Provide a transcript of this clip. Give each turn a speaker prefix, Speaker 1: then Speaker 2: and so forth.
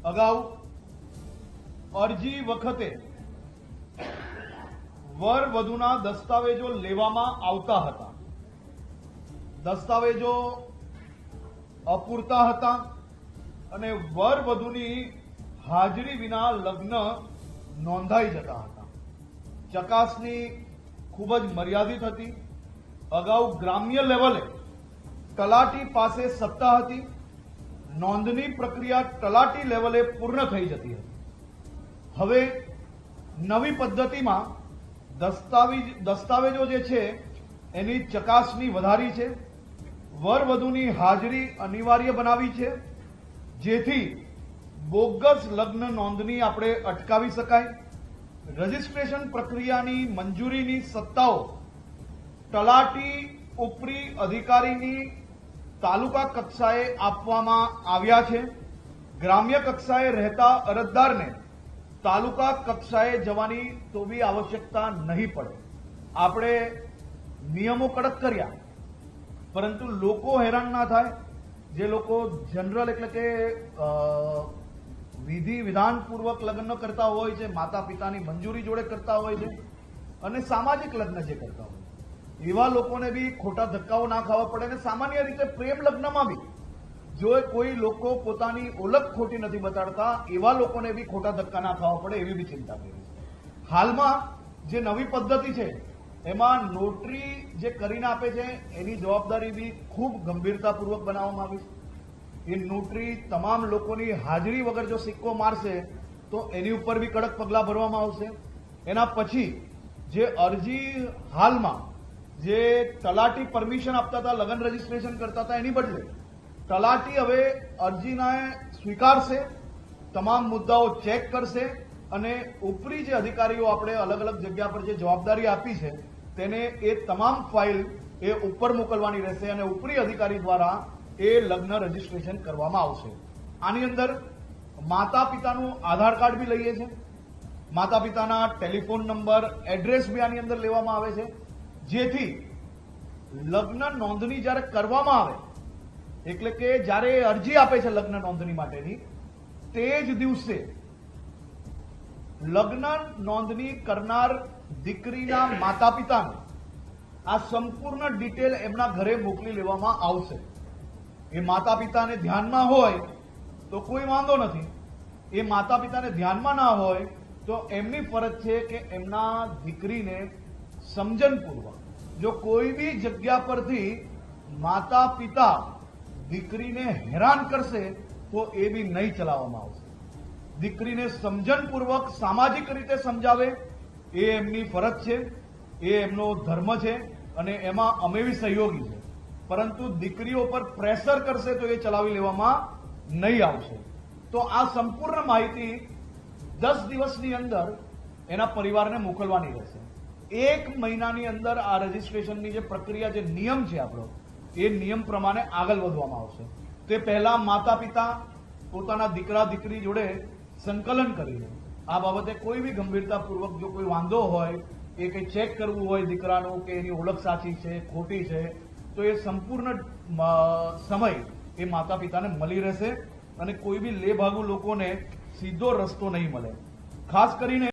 Speaker 1: અગાઉ અરજી વખતે વર વધુના દસ્તાવેજો લેવામાં આવતા હતા. દસ્તાવેજો અપૂરતા હતા અને વર વધુની હાજરી વિના લગ્ન નોંધાઈ જતા હતા. ચકાસણી ખૂબ જ મર્યાદિત હતી. અગાઉ ગ્રામ્ય લેવલે તલાટી પાસે સત્તા હતી. નોંધણી પ્રક્રિયા તલાટી લેવલે પૂર્ણ થઈ જતી હતી. હવે નવી પદ્ધતિમાં દસ્તાવેજો જે છે એની ચકાસણી વધારી છે. વર વધુની હાજરી અનિવાર્ય બનાવી છે, જેથી બોગસ લગ્ન નોંધણી આપણે અટકાવી શકાય. રજીસ્ટ્રેશન પ્રક્રિયાની મંજૂરીની સત્તાઓ તલાટી ઉપરી અધિકારીની તાલુકા કક્ષાએ આપવામાં આવ્યા છે. ગ્રામ્ય કક્ષાએ રહેતા અરજદારને તાલુકા કક્ષાએ જવાની તો બી આવશ્યકતા નહીં પડે. આપણે નિયમો કડક કર્યા, પરંતુ લોકો હેરાન ના થાય. જે લોકો જનરલ એટલે કે વિધાનપૂર્વક લગ્ન કરતા હોય છે, માતા પિતાની મંજૂરી જોડે કરતા હોય છે, અને સામાજિક લગ્ન જે કરતા હોય, એવા લોકોને બી ખોટા ધક્કાઓ ના ખાવા પડે. અને સામાન્ય રીતે પ્રેમ લગ્નમાં બી જો કોઈ લોકો પોતાની ઓળખ ખોટી નથી બતાડતા, એવા લોકોને બી ખોટા ધક્કા ના ખાવા પડે એવી બી ચિંતા કરી છે. હાલમાં જે નવી પદ્ધતિ છે એમાં નોટરી જે કરીને આપે છે એની જવાબદારી બી ખૂબ ગંભીરતાપૂર્વક બનાવવામાં આવી છે. એ નોટરી તમામ લોકોની હાજરી વગર જો સિક્કો મારશે તો એની ઉપર બી કડક પગલાં ભરવામાં આવશે. એના પછી જે અરજી હાલમાં જે તલાટી પરમિશન આપતા હતા, લગ્ન રજીસ્ટ્રેશન કરતા હતા, એની બદલે તલાટી હવે અરજીને સ્વીકારશે, તમામ મુદ્દાઓ ચેક કરશે અને ઉપરી જે અધિકારીઓ આપણે અલગ અલગ જગ્યા પર જે જવાબદારી આપી છે તેને એ તમામ ફાઇલ એ ઉપર મોકલવાની રહેશે અને ઉપરી અધિકારી દ્વારા એ લગ્ન રજીસ્ટ્રેશન કરવામાં આવશે. આની અંદર માતા પિતાનું આધાર કાર્ડ બી લઈએ છે, માતા પિતાના ટેલિફોન નંબર, એડ્રેસ બી આની અંદર લેવામાં આવે છે, જેથી લગ્ન નોંધણી જ્યારે કરવામાં આવે એટલે કે જ્યારે અરજી આપે છે લગ્ન નોંધણી માટેની, તે જ દિવસે લગ્ન નોંધણી કરનાર દીકરીના માતા પિતાને આ સંપૂર્ણ ડિટેલ એમના ઘરે મોકલી લેવામાં આવશે. એ માતા પિતાને ધ્યાનમાં હોય તો કોઈ વાંધો નથી. એ માતા પિતાને ધ્યાનમાં ના હોય તો એમની ફરજ છે કે એમના દીકરીને સમજણપૂર્વક જો કોઈ બી જગ્યા પરથી માતા પિતા દીકરીને હેરાન કરશે તો એ બી નહીં ચલાવવામાં આવશે. દીકરીને સમજણપૂર્વક સામાજિક રીતે સમજાવે એ એમની ફરજ છે, એ એમનો ધર્મ છે અને એમાં અમે બી સહયોગી છે. પરંતુ દીકરીઓ પર પ્રેશર કરશે તો એ ચલાવી લેવામાં નહીં આવશે. તો આ સંપૂર્ણ માહિતી 10 દિવસની અંદર એના પરિવારને મોકલવાની રહેશે. 1 મહિનાની અંદર આ રજીસ્ટ્રેશનની જે પ્રક્રિયા, જે નિયમ છે આપણો, એ નિયમ પ્રમાણે આગળ વધવામાં આવશે. તે પહેલા માતા પિતા પોતાના દીકરા દીકરી જોડે સંકલન કરીને આ બાબતે કોઈ બી ગંભીરતાપૂર્વક જો કોઈ વાંધો હોય, એ કંઈ ચેક કરવું હોય દીકરાનું કે એની ઓળખ સાચી છે ખોટી છે, તો એ સંપૂર્ણ સમય એ માતા પિતાને મળી રહેશે અને કોઈ બી લેભાગુ લોકોને સીધો રસ્તો નહીં મળે. ખાસ કરીને